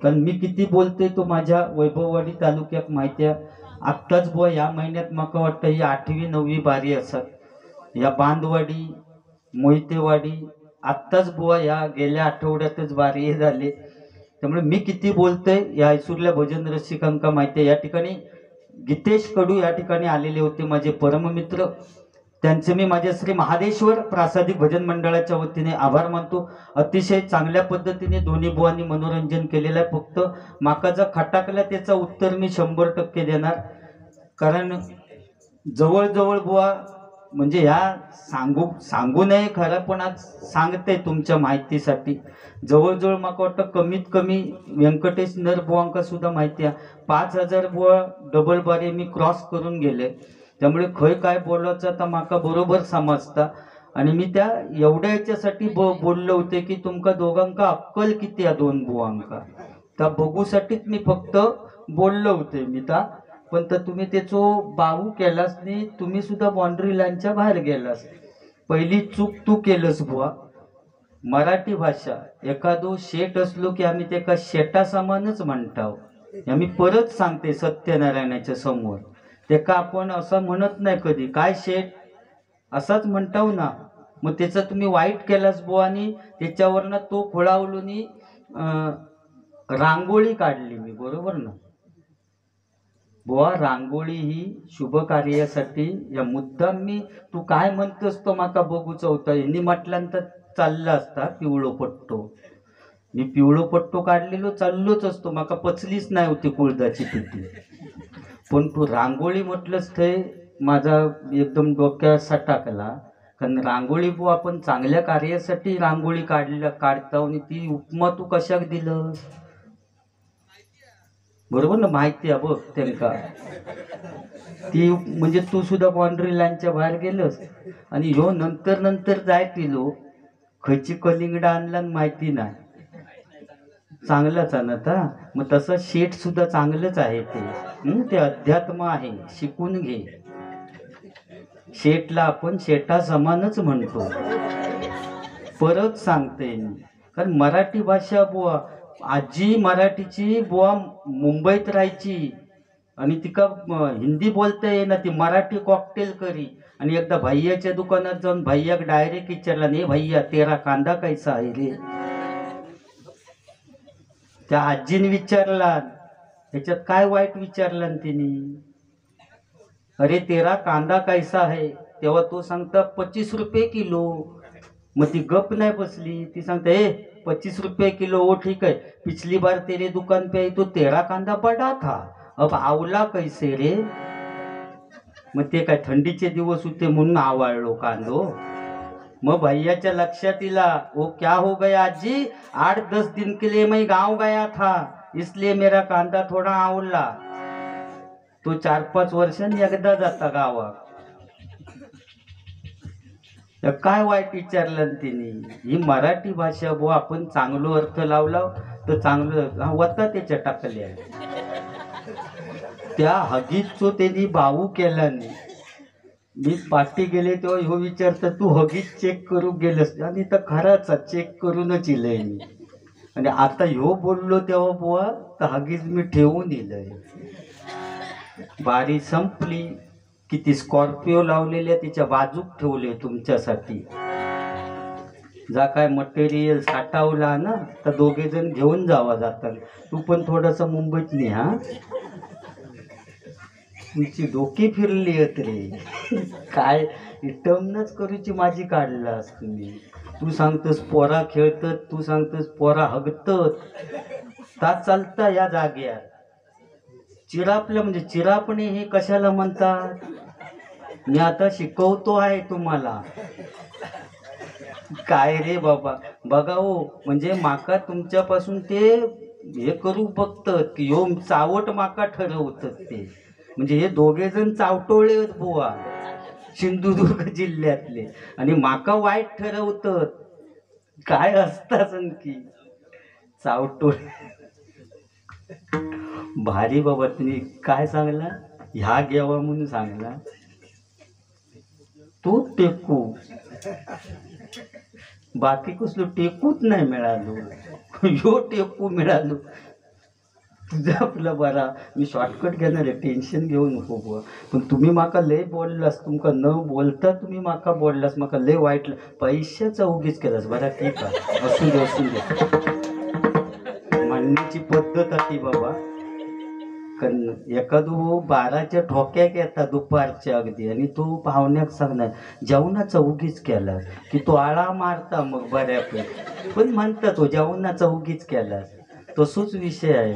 कारण मी किती बोलतोय तो माझ्या वैभववाडी तालुक्यात माहिती आहे. आत्ताच बुवा या महिन्यात मला वाटतं ही 8वी 9वी बारी असत या बांधवाडी मोहितेवाडी. आत्ताच बुवा या गेल्या आठवड्यातच बारी झाले. त्यामुळे मी किती बोलतोय या ऐसूरल्या भजन रसिकांका माहिती आहे. या ठिकाणी गीतेश कडू या ठिकाणी आलेले होते माझे परममित्र. त्यांचे मी माझ्या श्री महादेश्वर प्रासादिक भजन मंडळाच्या वतीने आभार मानतो. अतिशय चांगल्या पद्धतीने दोन्ही बुवांनी मनोरंजन केलेलं आहे. फक्त माका खटाकला त्याचं उत्तर मी 100% देणार. कारण जवळजवळ बुवा म्हणजे ह्या सांगू नये खरं, पण आज सांगते तुमच्या माहितीसाठी. जवळजवळ मला वाटतं कमीत कमी व्यंकटेश नर बुवांका सुद्धा माहिती आहे 5000 बुवा डबल बारे मी क्रॉस करून गेले. त्यामुळे खय काय बोलायचं तर माका बरोबर समजता. आणि मी त्या एवढ्या याच्यासाठी बोललो होते की तुमका दोघांका अक्कल किती या दोन बुवांका त्या बघूसाठीच मी फक्त बोललो होते मी त्या. पण तर तुम्ही त्याचो बाहू केलास नाही. तुम्ही सुद्धा बाउंड्री लाईनच्या बाहेर गेलास. पहिली चूक तू केलंस बुवा. मराठी भाषा एखादो शेट असलो की आम्ही त्याका शेटा समानच म्हणताव. आम्ही परत सांगते सत्यनारायणाच्या समोर त्याका आपण असं म्हणत नाही कधी काय शेट असाच म्हणताव ना. मग त्याचं तुम्ही वाईट केलास बुवा आणि त्याच्यावरनं तो खोळावलूनी रांगोळी काढली मी. बरोबर ना बुवा. रांगोळी ही शुभ कार्यासाठी या मुद्दाम मी तू काय म्हणतोस तो माका बघूचा होता. यांनी म्हटल्यानंतर चालला असता पिवळो पट्टो. मी पिवळो पट्टो काढलेलो चाललोच असतो. माका पचलीच नाही होती कुळदाची पिठी. पण तू रांगोळी म्हटलंच ते माझा एकदम डोक्यात सटाकला. कारण रांगोळी बुवा आपण चांगल्या कार्यासाठी रांगोळी काढता आणि ती उपमा तू कशाक दिलं. बरोबर ना माहिती आहे बघ त्यांका ती म्हणजे तू सुद्धा बाउंड्री लाईनच्या बाहेर गेलस. आणि ह्यो नंतर जाय तिलो खयची कलिंगडा आणला माहिती नाही. चांगलंच आणत हा. मग तसं शेठ सुद्धा चांगलंच आहे ते अध्यात्म आहे. शिकून घे. शेठला आपण शेठा समानच म्हणतो. परत सांगते कारण मराठी भाषा बुवा आजी मराठीची बुवा मुंबईत राहायची आणि तिका हिंदी बोलता येईना. ती मराठी कॉकटेल करी. आणि एकदा भैयाच्या दुकानात जाऊन भैयाक डायरेक्ट विचारला नाही भैया तेरा कांदा कैसा आहे रे. त्या आजीने विचारला ह्याच्यात काय वाईट विचारला तिने. अरे तेरा कांदा कैसा है. तेव्हा तो सांगता 25 रुपये किलो. मग ती गप नाही बसली. ती सांगते 25 रुपये किलो वो ठीक है पिछली बार तेरे दुकान पे आई तो तेरा कांदा बड़ा था अब आवला कैसे रे. मग ते काय थंडीचे दिवस होते म्हणून आवळलो कांदो. मग भैयाच्या लक्षात इला वो क्या हो गया आजी 8-10 दिन के लिए मैं गांव गया था इसलिए मेरा कांदा थोडा आवला. तो 4-5 वर्षांनी एकदा जाता गावात. काय वाईट विचारलं तिने. ही मराठी भाषा बुवा आपण चांगलो अर्थ लावला तर चांगलं होता त्याच्या टाकल्या. त्या हगीजचो त्यांनी बाहू केला नाही. मी पाठी गेले तेव्हा ह्यो विचारतं तू हगीज चेक करून गेलस. आणि तर खराच चेक करूनच इलंय मी. आणि आता ह्यो बोललो तेव्हा बुवा तर हगीज मी ठेवून इलंय. बारी संपली की ती स्कॉर्पिओ लावलेल्या तिच्या बाजूक ठेवले तुमच्यासाठी. जा काय मटेरियल साठवला ना तर दोघे जण घेऊन जावा जातात. तू पण थोडस मुंबईत नाही हा. तुमची डोकी फिरली आहेत रे. काय इटमनच करूची माझी काढलास तुम्ही. तू सांगतोस पोरा खेळतात तू सांगतोस पोरा हगतात. ता चालता या जाग्यात चिरापल्या म्हणजे चिरापणे हे कशाला म्हणतात. मी आता शिकवतो आहे तुम्हाला. काय रे बाबा बघा हो. म्हणजे माका तुमच्यापासून ते हे करू बघतात की ह्यो चावट माका ठरवतात ते. म्हणजे हे दोघे जण चावटोळे आहेत बुवा सिंधुदुर्ग जिल्ह्यातले. आणि माका वाईट ठरवतात. काय असतात की चावटोळे. भारी बाबा तुम्ही काय सांगला ह्या घ्यावा म्हणून सांगला. तू टेकू बाकी कसलो टेकूच नाही मिळालो. ह्यो टेकू मिळालो. तुझं आपलं बरा, मी शॉर्टकट घेणार आहे, टेन्शन घेऊ नको बुवा. पण तुम्ही माका लय बोललास, तुमका न बोलता तुम्ही माका बोललास, माका लय वाईट पैशाचा उगीच केलास. बरा ठीक आहे, असू दे असू दे, म्हणण्याची पद्धत ती बाबा. कारण एखादू 12च्या ठोक्याक येतात दुपारच्या अगदी, आणि तू पाहुण्याक सांगणार जेवणाचा उगीच केलास की तो आळा मारता मग बऱ्यापैकी, पण म्हणता तो जेवणाचा उगीच केलास. तसोच विषय आहे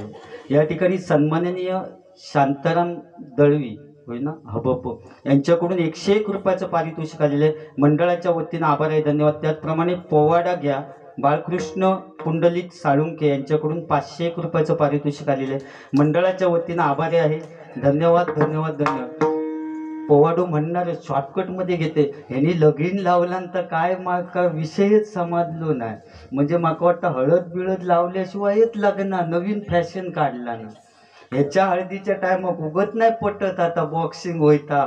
या ठिकाणी. सन्माननीय शांताराम दळवी होय ना, हबप, यांच्याकडून 101 रुपयाचं पारितोषिक आलेलं आहे. मंडळाच्या वतीनं आभार आहे, धन्यवाद. त्याचप्रमाणे पोवाडा घ्या बाळकृष्ण पुंडलिक साळुंके यांच्याकडून 501 रुपयाचं पारितोषिक आलेलं आहे. मंडळाच्या वतीनं आभारी आहे, धन्यवाद धन्यवाद धन्यवाद. पोवाडो म्हणणार शॉर्टकटमध्ये घेते, ह्यांनी लगीन लावल्यानंतर काय माका विषयच समजलो नाही. म्हणजे माका वाटतं हळद बिळद लावल्याशिवायच लग्न नवीन फॅशन काढला ना. ह्याच्या हळदीच्या टायमाक उगत नाही पटत आता बॉक्सिंग होईता.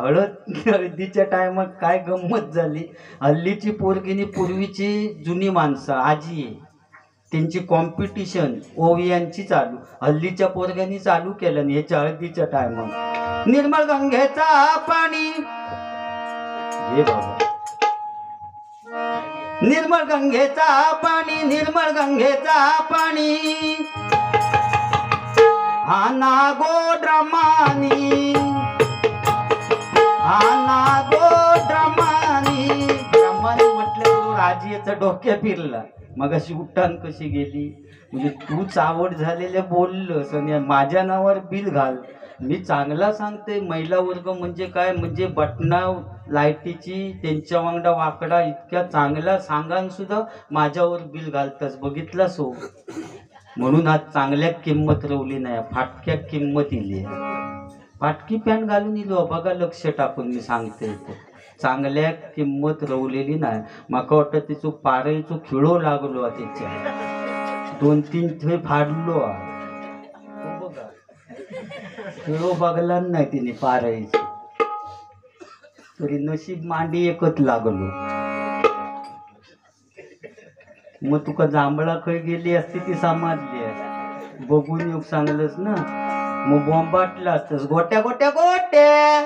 हळदीच्या टायमात काय गंमत झाली, हल्लीची पोरगिनी पूर्वीची जुनी माणसं आजी आहे त्यांची कॉम्पिटिशन ओवियांची चालू, हल्लीच्या पोरग्यांनी चालू केलं नाही ह्याच्या हळदीच्या टायमात. निर्मळ गंगेचा पाणी घे बाबा, निर्मळ गंगेचा पाणी, निर्मळ गंगेचा पाणी, आना गोड्रमानी, आना गोड्रमानी. ब्रह्मानी म्हटल्याबरोबर आजीचं डोक्या फिरला. मग अशी उठान कशी गेली, म्हणजे तूच आवड झालेले बोललंस आणि माझ्या नावावर बिल घाल. मी चांगला सांगते, महिला वर्ग म्हणजे काय, म्हणजे बटना लाईटीची त्यांच्या वांगडा वाकडा इतक्या चांगला सांगान सुद्धा माझ्यावर बिल घालतास, बघितलास हो. म्हणून आज चांगल्या किंमत रवली नाही, फाटक्या किंमत इली. फाटकी पॅन्ट घालून इलो बघा, लक्ष टाकून मी सांगते, चांगल्या किंमत रवलेली नाही. माका वाटतं तिचो पारईचो खिळो लागलो त्याच्या, 2-3 थंय फाडलो. खिळो बघला नाही तिने पारईच, तरी नशीब मांडी एकच लागलो. मग तुका जांभळा खय गेली असती ती समाजली असती, बघून येऊ सांगलंस ना, मग बॉम्बाटला असतस गोट्या गोट्या गोट्या.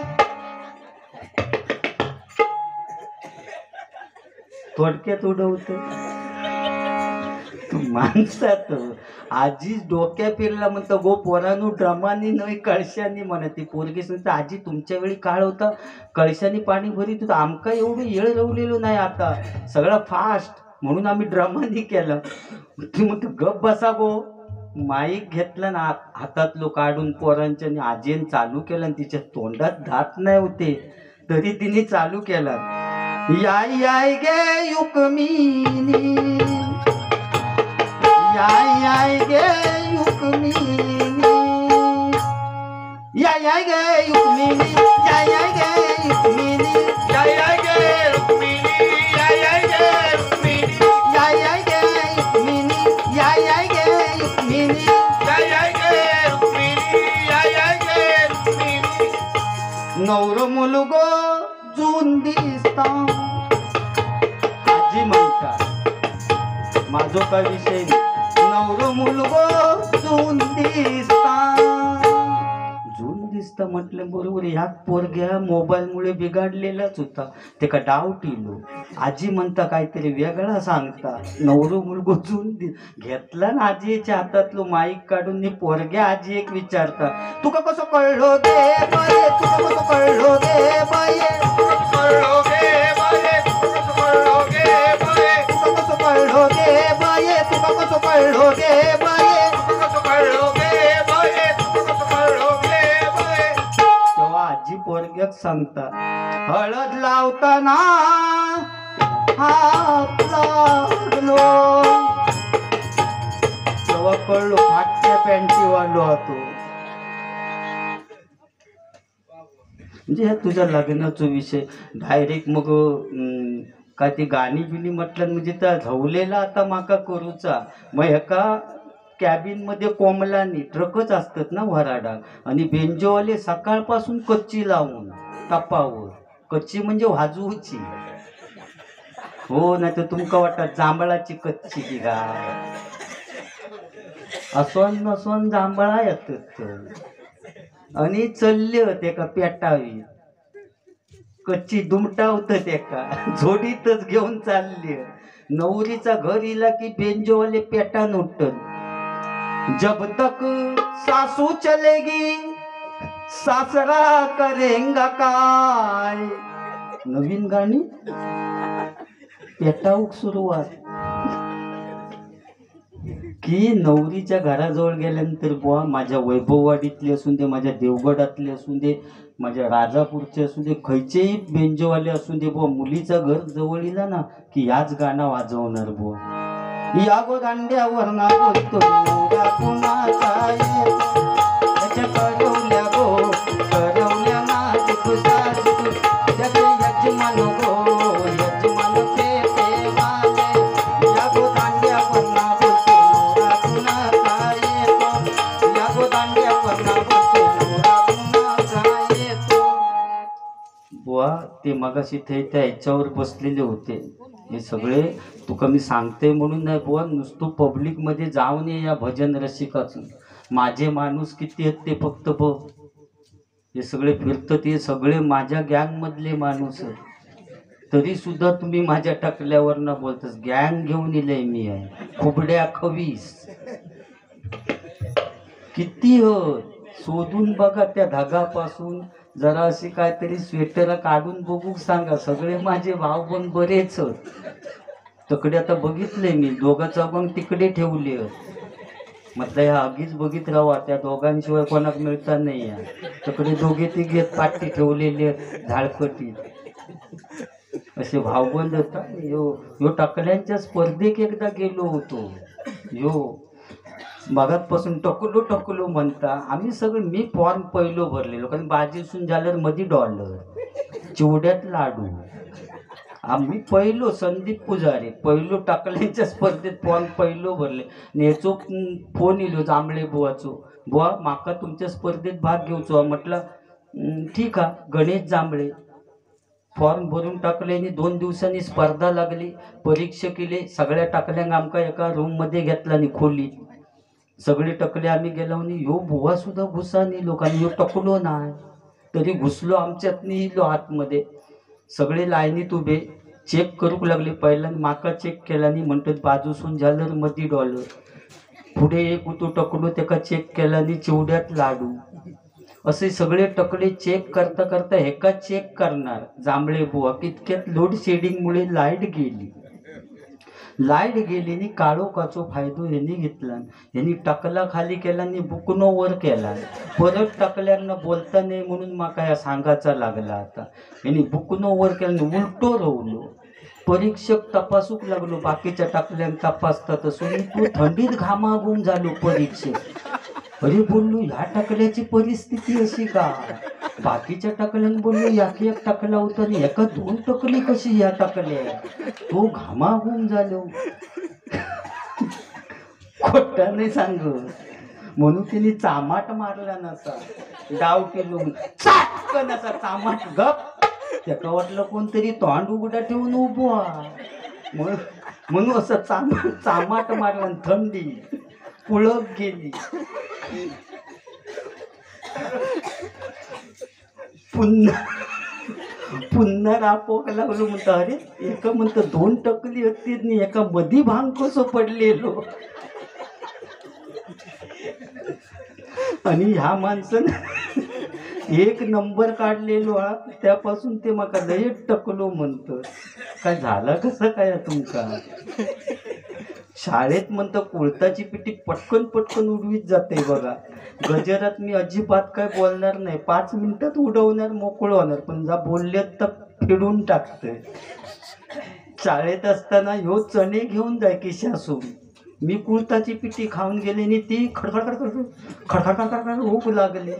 थोडक्यात उडवत तू माणसात. आजीच डोक्या फिरला म्हणतो गो पोरानू, ड्रमानी नाही कळशानी म्हणत. ती पोरगी सांगते आजी तुमच्या वेळी काळ होता कळशानी पाणी भरीत होतं, आमका एवढं येळ रवलेलो नाही, आता सगळं फास्ट म्हणून आम्ही ड्रमानी केलं. ती म्हणतो गप बसा गो. माईक घेतला ना हातातलो काढून पोरांच्या, आणि आजीने चालू केलं, आणि तिच्या तोंडात दात नाही होते तरी तिने चालू केला. याय याय गे युकमिनी, याय याय गे युकमिनी, याय याय गे युकमिनी, याय याय गे युकमिनी, याय याय गे युकमिनी, याय याय गे युकमिनी, याय याय गे युकमिनी, याय याय गे युकमिनी, याय याय गे युकमिनी, याय याय गे युकमिनी. नवरो मुलगो जून दिसता, आजी म्हणता माझो काय विषय, नवरो मुलगो जून दिसता. जून दिसता म्हटलं बरोबर, ह्या पोरग्या मोबाईलमुळे बिघडलेलाच होता, ते का डाऊट इलो. आजी म्हणता काहीतरी वेगळा सांगता, नवरो मुलगो जून घेतला ना आजीच्या हातातलो माईक काढून, पोरग्या आजी एक विचारता तुका कसं कळलो गे बाये, तुका कसं कळलो गे बाये, कळलो गे बाये, तुका कळलो गे बाये, तुका कसं कळलो गे बाये, तुका कसं कळलो गे बाये, तुका कसं कळलो गे बाये, तुका कसं कळलो गे बाये. तेव्हा आजी पोरग्यात सांगता हळद लावताना हात लागलो, तेव्हा कळलो फाटक्या पॅन्टी वाढलो होतो. म्हणजे ह्या तुझ्या लग्नाचा विषय डायरेक्ट मग काय ती गाणी बिणी म्हटलं म्हणजे त्या झवलेला आता माका करूचा. मग एका कॅबिनमध्ये कोमलानी ट्रकच असतात ना वराडा, आणि बेंजोवाले सकाळपासून कच्ची लावून तापावर, कच्ची म्हणजे वाजवूची हो, नाही तर तुमका वाटत जांभळाची कच्ची की काय. असोन नसोन जांभळा येतात आणि चलले होते का पेटावी कच्ची दुमटा होत ते का जोडीतच घेऊन चालले. नवरीचा घर इला की बेंजोवाले पेटान उठत जब तक सासू चलेगी सासरा करेंगा काय. नवीन गाणी पेटाऊक सुरुवात की नवरीच्या घराजवळ गेल्यानंतर बुवा माझ्या वैभववाडीतले असून दे, माझ्या देवगडातले असून दे, माझ्या राजापूरचे असू दे, खयचेही बेंजोवाले असू दे बुवा, मुलीचा घर जवळ इला ना की याच गाणं वाजवणार बुवा. या गो दांड्यावर ना बोलतो कुणाचा त्याच्या करवल्या गो करवल्या ना त्याचे यजमान गो यजमान ते वाले. या गो दांड्यावर ना बोलतो कुणाचा येतो या गो दांड्यावर ना बोलतो कुणाचा येतो. बुवा ते मगाशी ते त्या ह्याच्यावर बसलेले होते. हे सगळे तुका मी सांगते म्हणून नाही बुवा, नुसतं पब्लिकमध्ये जाऊन ये या भजन रसिकाचं. माझे माणूस किती आहेत ते फक्त बघ. हे सगळे फिरतं ते सगळे माझ्या गँगमधले माणूस आहेत. तरी सुद्धा तुम्ही माझ्या टकल्यावर न बोलतस. गँग घेऊन इले मी आहे खुबड्या खवीस किती हो शोधून बघा. त्या धागापासून जरा अशी काहीतरी स्वेटर काढून बघू सांगा. सगळे माझे भाव पण बरेच तकडे आता बघितले मी. दोघा चौघांग तिकडे ठेवले. म्हटलं ह्या आगीच बघित राहा, त्या दोघांशिवाय कोणाक मिळता नाही. तकडे दोघे तिघे पाठी ठेवलेले झाडपटीत असे भावबंद होता. यो टाकल्यांच्या स्पर्धेक एकदा गेलो होतो. मगातपासून टकलो म्हणता आम्ही सगळं. मी फॉर्म पहिलो भरलेलो कारण बाजीसून झाल्यावर मध्ये $, चिवड्यात लाडू. आम्ही पहिलो संदीप पुजारी पहिलो टाकल्यांच्या स्पर्धेत फॉर्म पहिलो भरले. नेचो फोन इलो जांभळे बुवाचो, बुवा माका तुमच्या स्पर्धेत भाग घेऊचो. म्हटलं ठीक आहे. गणेश जांभळे फॉर्म भरून टाकले आणि 2 दिवसांनी स्पर्धा लागली. परीक्षा केली. सगळ्या टाकल्यांक आमका एका रूममध्ये घेतला आणि खोलीत सगळे टकले आम्ही गेलो आणि यो बुवा सुद्धा घुसा नाही लोकांनी. यो टकलो नाही तरी घुसलो आमच्यातनी इलो आतमध्ये. सगळे लाईनीत उभे चेक करूक लागले. पहिल्यांदा माका चेक केला आणि म्हणतात बाजूसून झालं मध्ये $. पुढे एक होतो टकलो त्याका चेक केला आणि चिवड्यात लाडू. असे सगळे टकले चेक करता करता हेका चेक करणार जांभळे बुवा. तितक्यात लोड शेडिंगमुळे लाईट गेली आणि काळोखाचो फायदो यांनी घेतला. यांनी टकला खाली केला आणि बुकनो वर केला. परत टकल्यांना बोलता नाही म्हणून माका या सांगायचा लागला. आता यांनी बुकनो वर केला उलटो रवलो. परीक्षक तपासूक लागलो. बाकीच्या टाकल्यांक तपासतात असो तू थंडीत घामाघूम झालो परीक्षक. अरे बोललो ह्या टाकल्याची परिस्थिती अशी का. बाकीच्या टाकल्यान बोललो याकी एक टाकला होता आणि एका 2 टकली कशी या टाकल्या. तो घामाघूम झालो. खोटा नाही सांग म्हणून तिने चामाट मारला नसा. डाव केलो चाटकन असा चामाट गप. त्याका वाटलं कोणतरी तोंड उघडा ठेवून उभा म्हणून असं चामाट मारला. थंडी पुळक गेली. पुन्हा रापोक लागलो. म्हणतो अरे एका म्हणतं 2 टकली होती आणि एका मधी भांग कसं पडलेलो. आणि ह्या माणसानं 1 नंबर काढलेलो हा. त्यापासून ते माका लय टकलो म्हणतं. काय झालं कसं काय तुमका. शाळेत म्हणतं कोळताची पिटी पटकन उडवीत जाते बघा. गजरात मी अजिबात काय बोलणार नाही. 5 मिनिटात उडवणार मोकळं होणार. पण जा बोलले तर फिडून टाकते. शाळेत असताना ह्यो चणे घेऊन जाय खिशासून. मी कुळताची पिठी खाऊन गेले आणि ती खडखड भूक लागले.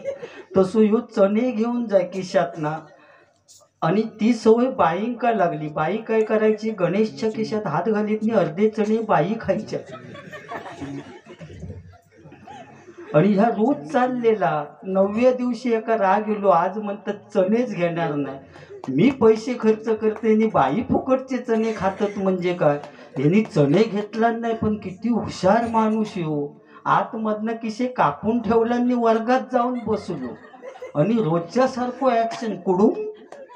तसं ह्यो चणे घेऊन जाय खिशात ना. आणि ती सवय बाईंक काय लागली. बाई काय करायची गणेशच्या खिशात हात घालीत आणि अर्धे चणे बाई खायच्या. आणि ह्या रोज चाललेला. 9व्या दिवशी एका राग गेलो. आज म्हणतात चणेच घेणार नाही. मी पैसे खर्च करते आणि बाई फुकटचे चणे खातात म्हणजे काय. यांनी चणे घेतला नाही. पण किती हुशार माणूस हो. आतमधनं किशे कापून ठेवलं आणि वर्गात जाऊन बसलो आणि रोजच्या सारखं ऍक्शन कुडूम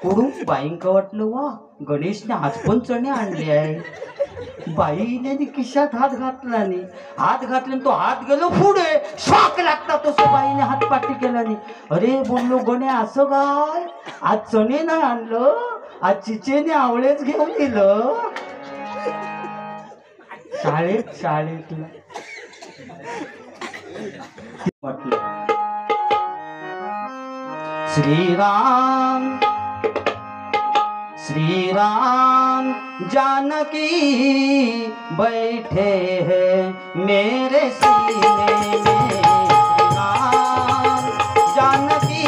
कुडूम. बाईंका वाटलं वा गणेशने आज पण चणे आणले आहे. बाईने किशात हात घातला नाही, हात घातले तो हात गेलो पुढे शॉक लागता तसं बाईने हात पाठी केला नाही. अरे बोललो गणे असं काय, आज चणे नाही आणलं, आज चिचेने आवळेच घेऊन दिलं. शाळेतला म्हटलं श्रीराम श्रीराम जानकी बैठे हैं मेरे सीने में. श्रीराम जानकी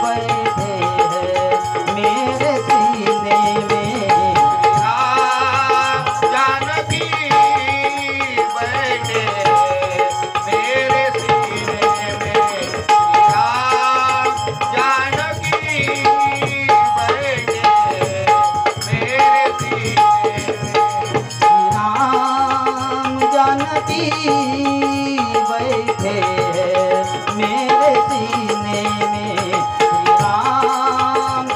बैठे हैं मेरे सीने में. राम जानकी बैठे मेरे सीने में. राम जानकी बैठे मेरे सीने में. राम जानकी बैठे मेरे सीने में. राम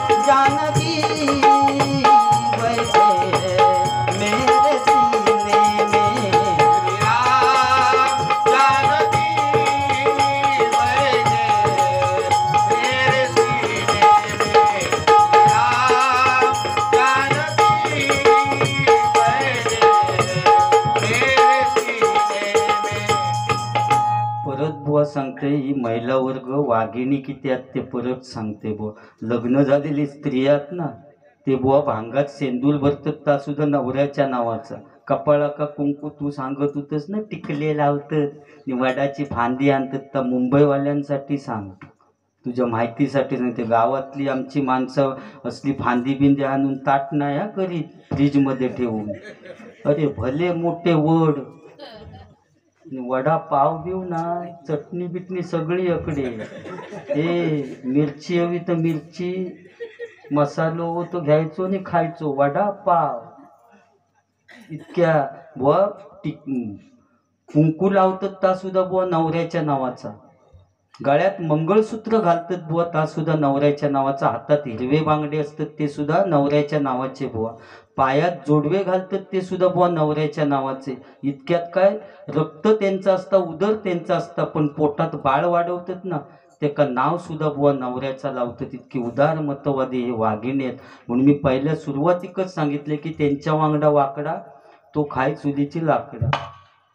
जानकी बैठे मेरे सीने में. राम जानकी बैठे मेरे सीने में. राम जानकी बैठे मेरे सीने में. परत बुवा सांगते ही महिला वर्ग वाघिणी किती आहेत ते परत सांगते बुवा. लग्न झालेली स्त्री आहेत ना ते बुवा भांगात सेंदूर भरतात ता सुद्धा नवऱ्याच्या नावाचा. कपाळा का कुंकू तू सांगत होतस ना टिकले लावतात वडाची फांदी आणतात. तर मुंबईवाल्यांसाठी सांग, तुझ्या माहितीसाठी सांगते. गावातली आमची माणसं असली फांदी बिंदी आणून ताट नाही हा करीत फ्रीजमध्ये ठेवून. अरे भले मोठे वड वडा पाव देऊ ना, चटणी बिटणी सगळी अकडे. ए मिरची हवी तर मिरची, मसालो तो घ्यायचो आणि खायचो. वडा पाव इतक्या बुवा कुंकू लावतात ता सुद्धा बुवा नवऱ्याच्या नावाचा. गळ्यात मंगळसूत्र घालतात बुवा ता सुद्धा नवऱ्याच्या नावाचा. हातात हिरवे बांगडे असतात ते सुद्धा नवऱ्याच्या नावाचे बुवा. पायात जोडवे घालतात ते सुद्धा बुवा नवऱ्याच्या नावाचे. इतक्यात काय रक्त त्यांचं असतं, उदर त्यांचं असतं, पण पोटात बाळ वाढवतात ना ते का नाव सुद्धा बुवा नवऱ्याचा लावतात. इतकी उदार मतवादी हे वाघिणी आहेत. म्हणून मी पहिल्या सुरुवातीकच सांगितले की त्यांच्या वांगडा वाकडा तो खाय चुलीची लाकडा.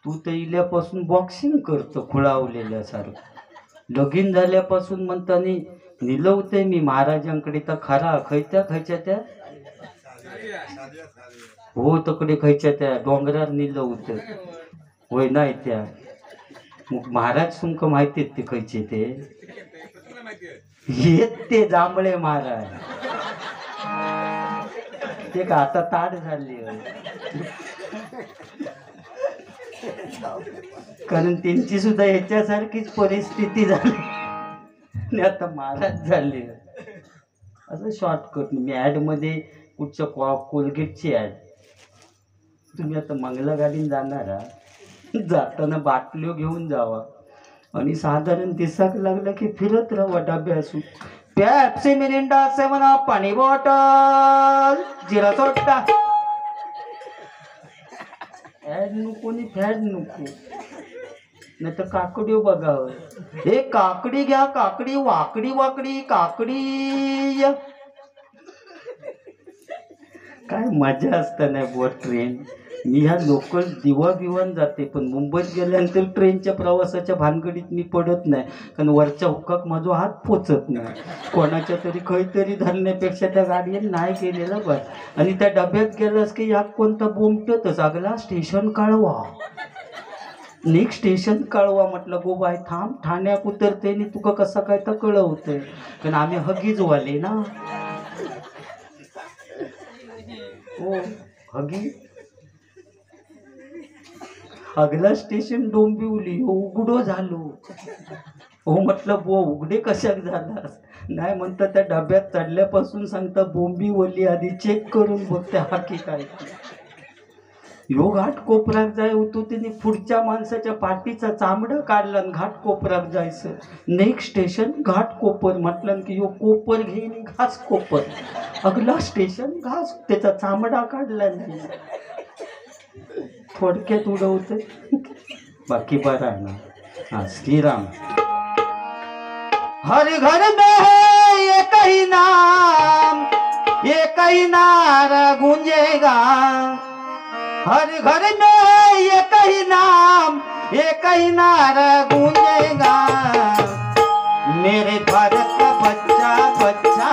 तू तर इल्यापासून बॉक्सिंग करतो खुळावलेल्यासारखं. लगीन झाल्यापासून म्हणतानी निलवते मी महाराजांकडे. तर खरा खयत्या खयच्या त्या हो तकडे खयच्या त्या डोंगरावर निलवत होय नाही त्या. मग महाराज तुमक माहिती ते खयचे ते येत ते जांभळे महाराज ते का आता ताट झाले. कारण त्यांची सुद्धा याच्यासारखीच परिस्थिती झाली आणि आता महाराज झाले. असं शॉर्टकट मी ॲडमध्ये कुठच्या कोलगेटची ॲड. तुम्ही आता मंगला गाडीने जाणार जाताना बाटल्यो घेऊन जावा आणि साधारण दिसाक लागला की फिरत राहा डब्यासून. पेप्सी मिरिंडा 7 अप पाणी बॉटल जिरा सोडा. ॲड नको आणि फॅड नको, नाही तर काकडी बघावं. हे काकडी घ्या काकडी वाकडी वाकडी काकडी. काय मजा असतं नाही बुवा ट्रेन. मी ह्या लोकल दिवा बिवान जाते पण मुंबईत गेल्यानंतर ट्रेनच्या प्रवासाच्या भानगडीत मी पडत नाही. कारण वरच्या हुकाक माझा हात पोचत नाही. कोणाच्या तरी काहीतरी धरण्यापेक्षा त्या गाडीने नाही गेलेला बस. आणि त्या डब्यात गेलास की या कोणता बोमटतच अगला स्टेशन कळवा नेक्स्ट स्टेशन कळवा. म्हटलं गो बाय थांब ठाण्यात उतरते आणि तुका कसं काय तर कळवतंय. कारण आम्ही हगीजवाले ना हो हगी. अगला स्टेशन डोंबिवली. हो उघडो झालो. हो म्हटलं बो उघडे कशाक झालास. नाही म्हणता त्या डब्यात चढल्यापासून सांगता बोंबिवली आधी चेक करून बघते हाकी काय. ह्यो घाट कोपऱ्यात जाय होतो त्यांनी पुढच्या माणसाच्या पाठीचा चामडा काढला आणि घाट कोपऱ्यात जायचं. नेक्स्ट स्टेशन घाट कोपर म्हटलं की ह्यो कोपर घेईन घास कोपर. अगला स्टेशन घास, त्याचा चामडा काढला नाही. थोडक्यात उडवत बाकी बरा आहे ना. हा श्रीराम. हर घर में है एक ही नाम, एक ही नारा गूंजेगा. हर घर में है एक ही नाम, एक ही नारा गूंजेगा. मेरे भारत का बच्चा बच्चा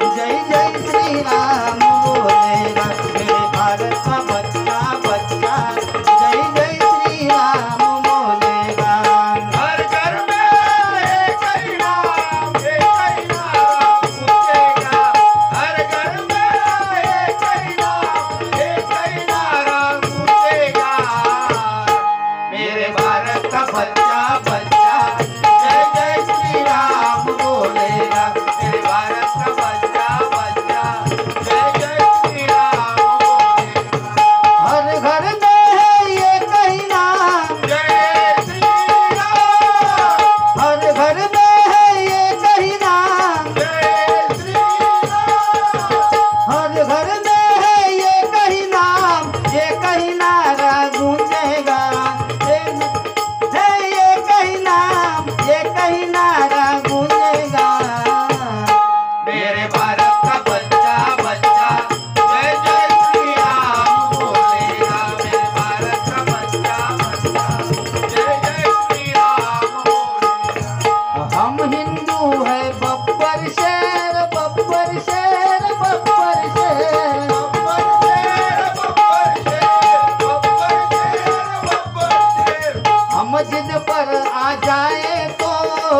जय जय श्री राम बोलेगा. मेरे भारत का बच्चा बच्चा जय जय श्री राम बोलेगा. हर घर में एक ही नाम, एक ही नारा गूंजेगा. हर घर में एक ही नाम, एक ही नारा गूंजेगा. मेरे भारत का बच्चा बच्चा जय जय श्री राम बोलेगा. मेरे भारत का बच्चा बच्चा जय जय श्री राम बोलेगा. हर घर में है एक ही नाम, जय श्री राम. हर घर में है एक ही नाम. जय श्री राम. हर घर में है एक ही नाम, एक ही नारा गूंजेगा. है एक ही नाम, एक ही नारा गूंजेगा. मेरे भारत का बच्चा बच्चा जय जय श्री राम बोलेगा. मेरे भारत का बच्चा बच्चा जय जय श्री राम बोलेगा. हम हिंदू है बब्बर शेर, बब्बर शेर, बब्बर शेर. बब्बर शेर, बब्बर शेर, बब्बर शेर, बब्बर शेर. हम जिद पर आ जाए तो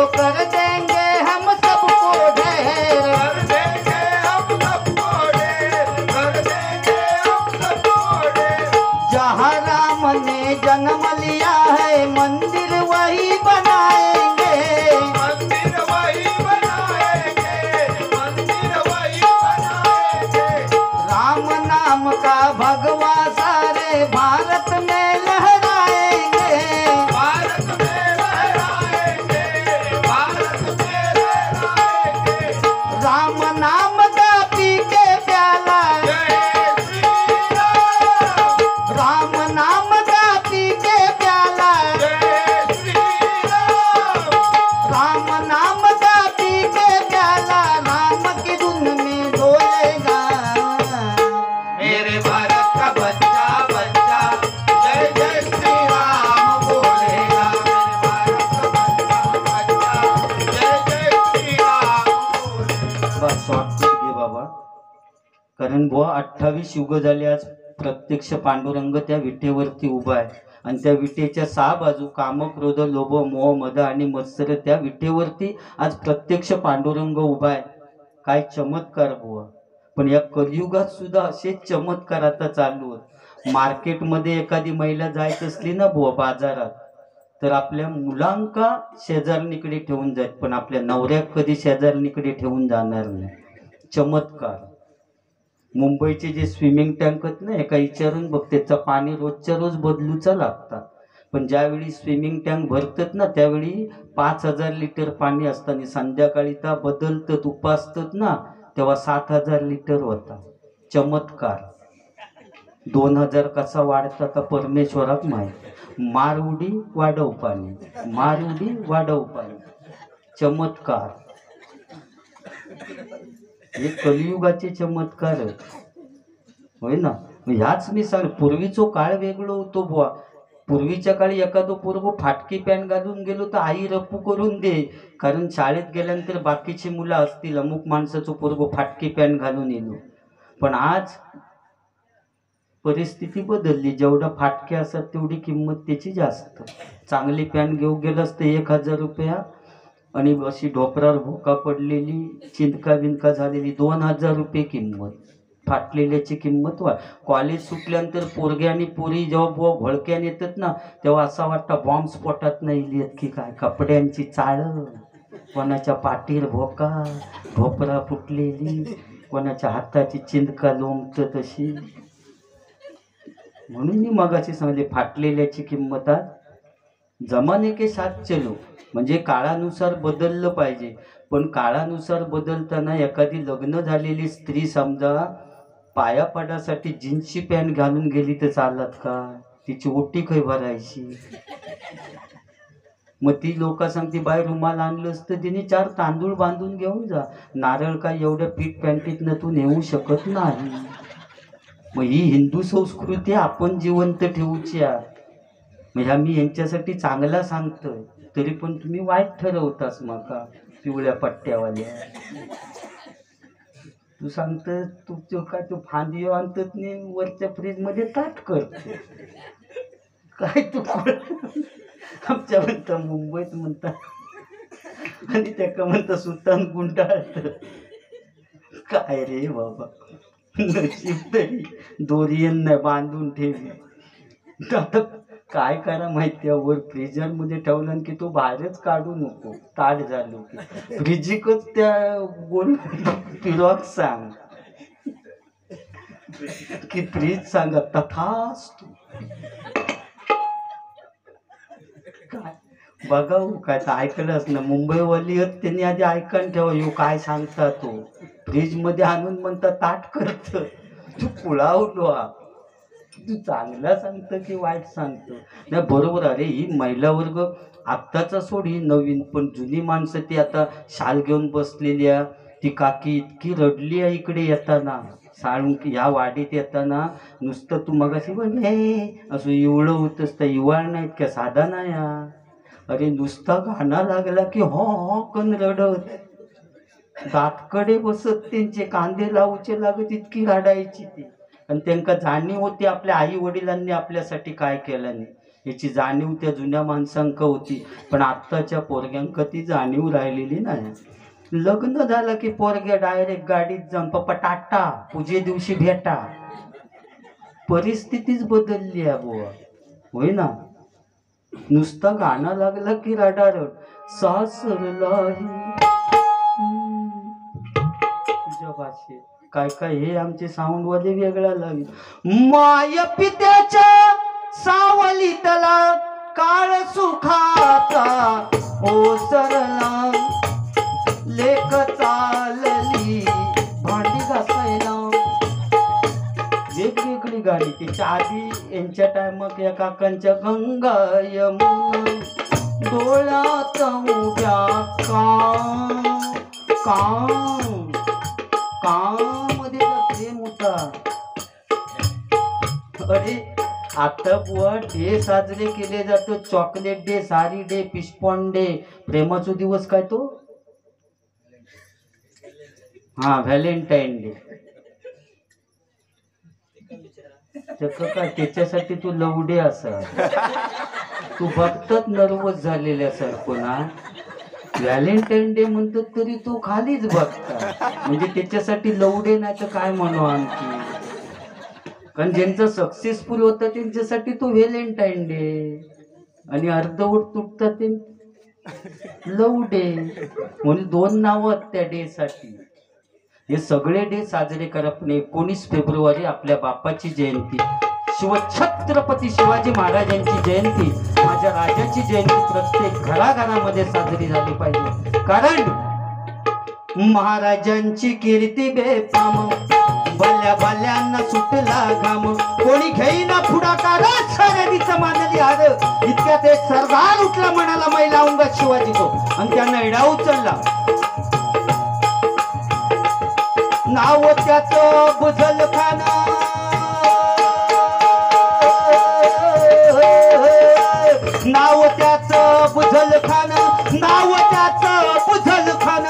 कर देंगे हम सबको ढेर. कर देंगे हम सबको ढेर, कर देंगे हम सबको ढेर. जहाँ राम ने जन्म लिया है मंदिर वही बनाएंगे. मंदिर वही बनाएंगे, मंदिर वही बनाएंगे. राम नाम का भगवा सारे भारत में लहराएंगे. भारत में लहराएंगे, भारत में लहराएंगे. राम नाम का पी के प्याला, जय श्री राम. राम नाम का पी के प्याला. जय श्री राम. राम नाम का पी के प्याला राम की धुन में डोलेगा. मेरे भारत का बच्चा बच्चा जय जय श्री राम बोलेगा. मेरे भारत का बच्चा बच्चा जय जय श्री राम बोलेगा. बस शॉर्टकट घे बाबा. कारण बुवा 28 युग झाले आज प्रत्यक्ष पांडुरंग त्या विटेवरती उभा आहे. आणि त्या विटेच्या 6 बाजू काम, क्रोध, लोभ, मोह, मद आणि मत्सर, त्या विटेवरती आज प्रत्यक्ष पांडुरंग उभा आहे. काय चमत्कार बुवा. पण या कलियुगात सुद्धा असे चमत्कार आता चालू आहेत. मार्केटमध्ये एखादी महिला जायची असली ना बुवा बाजारात, तर आपल्या मुलांका शेजारणीकडे ठेवून जात, पण आपल्या नवऱ्याक कधी शेजारणीकडे ठेवून जाणार नाही. चमत्कार. मुंबईचे जे स्विमिंग टँक आहेत ना, एका विचारून बघ, त्याचं पाणी रोजच्या रोज बदलूचा लागतात. पण ज्यावेळी स्विमिंग टँक भरतात ना, त्यावेळी 5000 लिटर पाणी असतं आणि संध्याकाळी त्या बदलतात उपासतात ना, तेव्हा 7000 लिटर होता. चमत्कार. 2000 कसा वाढता तर परमेश्वराक माहीत. मार उडी वाढव पाणी, मार उडी वाढव पाणी. चमत्कार. हे कलियुगाचे चमत्कार आहेत. होय ना. ह्याच मी सांग, पूर्वीचो काळ वेगळो होतो बुवा. पूर्वीच्या काळी एखादं पोरगो फाटकी पॅन्ट घालून गेलो तर आई रप्पू करून दे, कारण शाळेत गेल्यानंतर बाकीची मुलं असतील, अमुक माणसाचं पोरगो फाटकी पॅन्ट घालून येलो. पण आज परिस्थिती बदलली. जेवढा फाटके असतात तेवढी किंमत त्याची जास्त. चांगली पॅन्ट घेऊ गेलंच तर 1000 रुपया, आणि अशी ढोपरावर भोका पडलेली, चिंतका बिंदका झालेली 2000 रुपये किंमत. फाटलेल्याची किंमत वाढ. कॉलेज सुटल्यानंतर पोरगे आणि पोरी जेव्हा बुवा भळक्यान येतात ना, तेव्हा असा वाटतं बॉम्ब स्फोटात नाही लिहित की काय. कपड्यांची चाळं, कोणाच्या पाठीर भोका, ढोपरा फुटलेली, कोणाच्या हाताची चिंतका लोंबत तशी. म्हणून मी मगाशी सांगले फाटलेल्याची किंमत आज जमाने के साथ चलो, म्हणजे काळानुसार बदललं पाहिजे. पण काळानुसार बदलताना एखादी लग्न झालेली स्त्री समजा पाया पडासाठी जीन्सची पॅन्ट घालून गेली तर चालत का? तिची ओटी काही भरायची. मग ती लोक सांगते बाय रुमाल आणलंस तर तिने 4 तांदूळ बांधून घेऊन जा. नारळ काय एवढ्या पीठ पॅन्टीतनं तू नेऊ शकत नाही. मग ही हिंदू संस्कृती आपण जिवंत ठेवूची आहे. म्हणजे मी यांच्यासाठी चांगला सांगतोय तरी पण तुम्ही वाईट ठरवतास मका पिवळ्या पट्ट्यावाल्या. तू सांगतोय तू काय तू फांदी आणतच नाही वरच्या फ्रीजमध्ये ताट करतो काय तू. आमच्या म्हणता मुंबईत म्हणतात आणि त्या म्हणता सुलतान गुंडाळत. काय रे बाबा, नशीब तरी दोरीयन नाही बांधून ठेवी. आता काय करा माहिती आहे, वर फ्रीजरमध्ये ठेवलं की तो बाहेरच काढू नको. ताट झालो की फ्रीजिकच त्या गोल पिरॉक सांग की फ्रीज सांगा तथास्तु. काय बघाऊ काय तर ऐकलंच ना मुंबईवाली आहेत त्यांनी आधी ऐकून ठेवा. यो काय सांगता तो फ्रीजमध्ये आणून म्हणता ताट करत. तू पुळावलो तू चांगला सांगतं की वाईट सांगतं. नाही बरोबर. अरे ही महिला वर्ग आत्ताचा सोड, ही नवीन. पण जुनी माणसं ती आता शाल घेऊन बसलेली आहे. ती काकी इतकी रडली आहे इकडे येताना साळुंकी ह्या वाडीत येताना. नुसतं तू मगाशी बघ हे असं एवढं होतंच तर इवाळ नाहीत का साधा नाही. अरे नुसता गाणं लागला की हो हो कन रडत दातकडे बसत त्यांचे कांदे लावूचे लागत इतकी रडायची ती. आणि त्यांना जाणीव होती आपल्या आई वडिलांनी आपल्यासाठी काय केलं नाही याची जाणीव त्या जुन्या माणसांक होती. पण आत्ताच्या पोरग्यांक ती जाणीव राहिलेली नाही. लग्न झालं की पोरग्या डायरेक्ट गाडीत जाऊन पप्पा टाटा पूजे दिवशी भेटा. परिस्थितीच बदलली आहे बुवा, होय ना. नुसतं गाणं लागलं की रडारड. सासरलाही तुझ्या भाषेत काय काय हे आमचे साऊंडवाले वेगळा लागले. माय पित्याच्या सावलीतला काळ सुखाचा ओसरला. लेख चालली भांडी घासायला. वेगवेगळी गाणी. त्याच्या आधी यांच्या टायमात या काकांच्या गंगा यमुना डोळ्यात उभ्या मध्ये प्रेम होता. अरे आता बुवा डे साजरे केले जातो. चॉकलेट डे, सारी डे, पिशपॉन डे. प्रेमाचा दिवस काय तो हा व्हॅलेंटाईन डे. काय त्याच्यासाठी तू लवडे असा तू बघतात नर्वस झालेल्यासारखं ना. व्हॅलेंटाईन डे म्हणतो तरी तो खालीच बघता. म्हणजे त्याच्यासाठी लवडे नाही तर काय म्हणू आणखी. कारण ज्यांचं सक्सेसफुल होतं त्यांच्यासाठी तो व्हॅलेंटाईन डे आणि अर्धवट तुटतात ते लव डे. म्हणजे 2 नावं त्या डे साठी. हे सगळे डे साजरे करा. पण 19 फेब्रुवारी आपल्या बापाची जयंती, शिवछत्रपती शिवाजी महाराजांची जयंती, माझ्या राजाची जयंती प्रत्येक घराघरामध्ये साजरी झाली पाहिजे. कारण महाराजांची कीर्ती बेफाम, भल्या भल्यांना सुटला घाम. कोणी घेईना पुढाकार, शर्यतीचं मानली हार. इतक्यात एक सरदार उठला म्हणाला महिला अंगात शिवाजी तो, आणि त्यांना एडा उचलला. नाव त्याचं बुझल खान, नाव त्याचं बुझल खान, नाव त्याचं बुझल खान,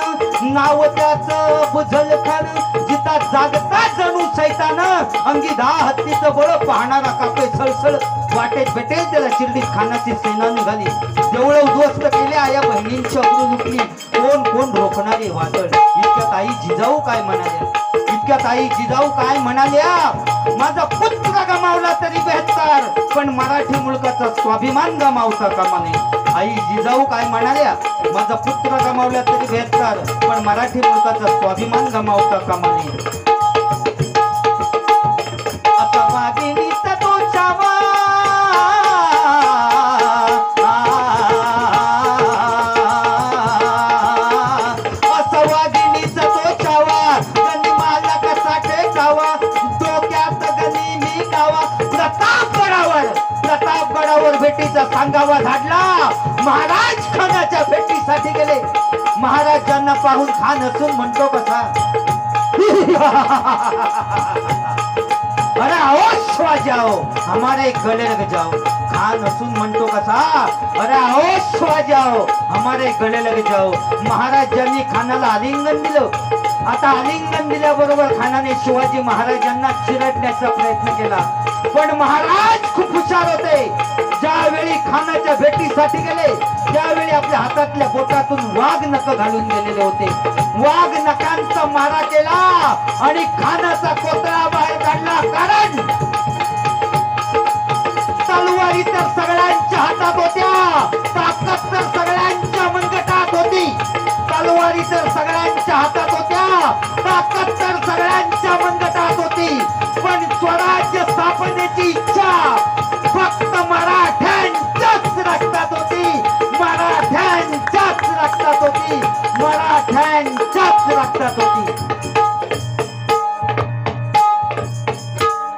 नाव त्याचं बुझल खान. जिता जागता जणू सैतान, अंगी 10 हत्तीचं बळ पाहणारा कापे सळसळ. वाटेत भेटेल त्याला शिर्डीत खानाची सेना निघाली. देवळं उद्ध्वस्त केले, आया बहिणींची अब्रू लुटली. कोण कोण रोखणारे वादळ. इतक्यात आई जिजाऊ काय म्हणाल्या, इतक्यात आई जिजाऊ काय म्हणाल्या. माझा पुत्र गमावला तरी बेहत्तर, पण मराठी मुलकाचा स्वाभिमान गमावता कामा नये. आई जिजाऊ काय म्हणाल्या, माझा पुत्र गमावला तरी बेहत्तर, पण मराठी मुलकाचा स्वाभिमान गमावता कामा नये. आता वाघिणीचा तो तलवारीचा सांगावा झाडला. महाराज खानाच्या भेटीसाठी गेले. महाराजांना पाहून खान हसून म्हणतो कसा, अरे आओ स्वाजाओ हमारे गले लग जाओ. खान हसून म्हणतो कसा, अरे आओ स्वाजाओ हमारे गले लग जाओ. महाराजांनी खानाला आलिंगन दिलं. आता आलिंगन दिल्याबरोबर खानाने शिवाजी महाराजांना चिरडण्याचा प्रयत्न केला. पण महाराज खूप हुशार होते. ज्यावेळी खानाच्या भेटीसाठी गेले त्यावेळी आपल्या हातातल्या बोटातून वाघ नख घालून गेलेले होते. वाघ नखांचा मारा केला आणि खानाचा कोतळा बाहेर काढला. कारण तलवारी तर सगळ्यांच्या हातात होत्या, ताकद तर सगळ्यांच्या मनगटात होती. तलवारी तर सगळ्यांच्या हातात होत्या, ताकद तर सगळ्यांच्या मनगटात होती. पण स्वराज्य स्थापनेची इच्छा फक्त मराठ्यांच्याच रक्तात होती. मराठ्यांच्याच रक्तात होती. मराठ्यांच्याच रक्तात होती.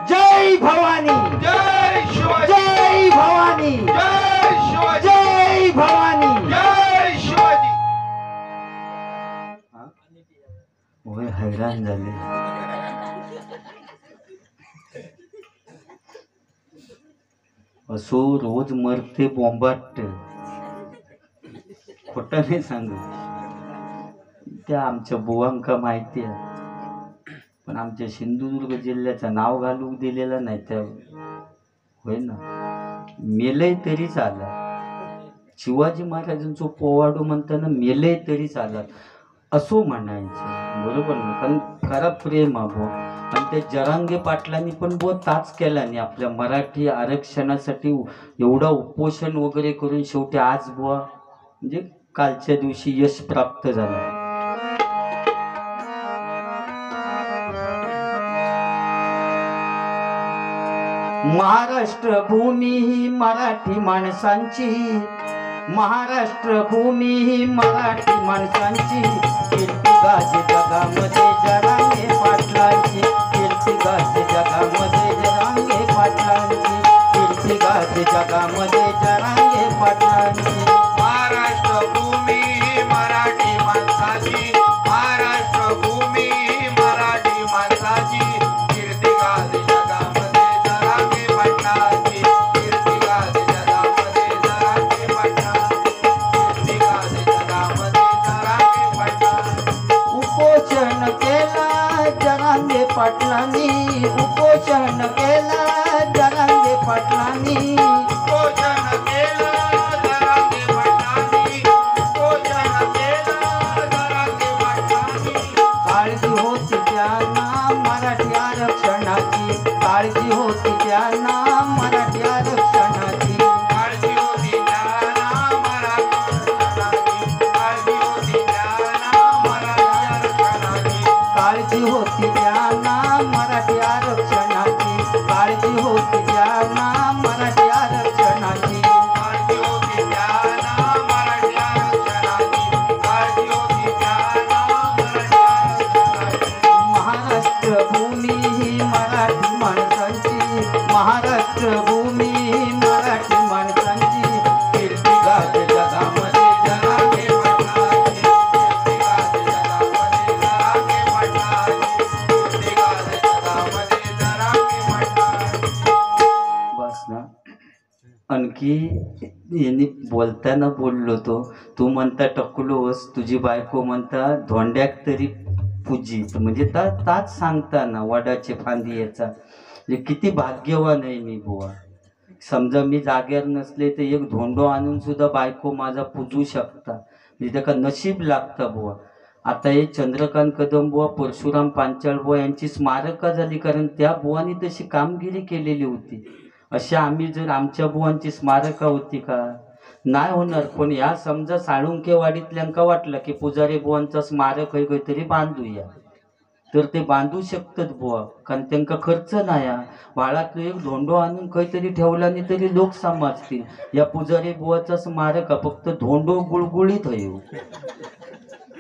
जय भवानी, जय शिवाजी, जय भवानी, जय शिवाजी, जय भवानी, जय शिवाजी. होय हैराण झाले. असो रोज मरते बॉम्बाट, खोट नाही सांगू. त्या आमच्या बुवांका माहिती आहे. पण आमच्या सिंधुदुर्ग जिल्ह्याचं नाव घालू दिलेलं नाही त्या. होय ना, मेलय तरी चालत. शिवाजी महाराजांचं पोवाडो म्हणताना मेलय तरी चालत असो म्हणायचं. बरोबर ना, कारण खरा प्रेम आहे. आणि त्या जरांगे पाटलांनी पण ताच केला नाही आपल्या मराठी आरक्षणासाठी. एवढा उपोषण वगैरे करून शेवटी आज म्हणजे कालच्या दिवशी यश प्राप्त झालं. महाराष्ट्र भूमी ही मराठी माणसांची. महाराष्ट्र भूमी ही मराठी माणसांची. कीर्ती गाजे जगामध्ये जरांगे पाटलांची. कीर्ती गाजे जगामध्ये जरांगे पाटलांची. कीर्ती गाजे जगामध्ये जरांगे पाटलांची. महाराष्ट्र भूमी मराठी माणसाची. महाराष्ट्र भूमी मराठी माणसाची. कीर्ती गाजे जगामध्ये जरांगे पाटलांची. कीर्ती गाजे जगामध्ये जरांगे पाटलांची. कीर्ती गाजे जगामध्ये जरांगे पाटलांची. उपोषण केला जरांगे पाटलांनी. उपोषण केला जरांगे पाटलांनी. उपोषण केलं जरांगे पाटलांनी. उपोषण केलं जरांगे पाटलांनी. काळजी होती त्यांना मराठी आरक्षणाची. काळजी होती त्यांना मराठी आरक्षणाची. काळजी होती त्यांना मराठी आरक्षणाची. काळजी होती त्यांना मराठी आरक्षणाची. काळजी होती त्यांना मराठी आरक्षणाची. काळजी होती त्यांना मराठी आरक्षणाची. काळजी होती त्यांना मराठी आरक्षणाची. काळजी होती त्यांना मराठी आरक्षणाची. महाराष्ट्र भूमी ही मराठी माणसांची. महाराष्ट्र भूमी ही मराठी माणसांची. कीर्ती गाजे जगामध्ये जरांगे पाटलांची. कीर्ती गाजे जगामध्ये जरांगे पाटलांची. कीर्ती गाजे जगामध्ये जरांगे पाटलांची. बस ना. आणखी यांनी बोलताना बोललो तू म्हणता टकलोस, तुझी बायको म्हणता धोंड्याक तरी पूजित. म्हणजे ताच सांगताना वडाचे फांदी याचा. म्हणजे किती भाग्यवान आहे मी बुवा. समजा मी जाग्यावर नसले तर एक धोंडो आणून सुद्धा बायको माझा पूजू शकता. म्हणजे त्याका नशीब लागतं बुवा. आता हे चंद्रकांत कदम बुवा, परशुराम पांचाळ बुवा यांची स्मारका झाली, कारण त्या बुवानी तशी कामगिरी केलेली होती. अशा आम्ही जर आमच्या बुवांची स्मारका होती का? नाही होणार. पण या समजा साळुंकेवाडीतल्यांका वाटलं की पुजारी बुवांचा स्मारक आहे काहीतरी बांधूया, तर ते बांधू शकतात बुवा, कारण त्यांना खर्च नाही. वाळातलं एक धोंडो आणून काहीतरी ठेवला नाही तरी लोक समजतील या पुजारी बुवाचा स्मारक. फक्त धोंडो गुळगुळीत आहे,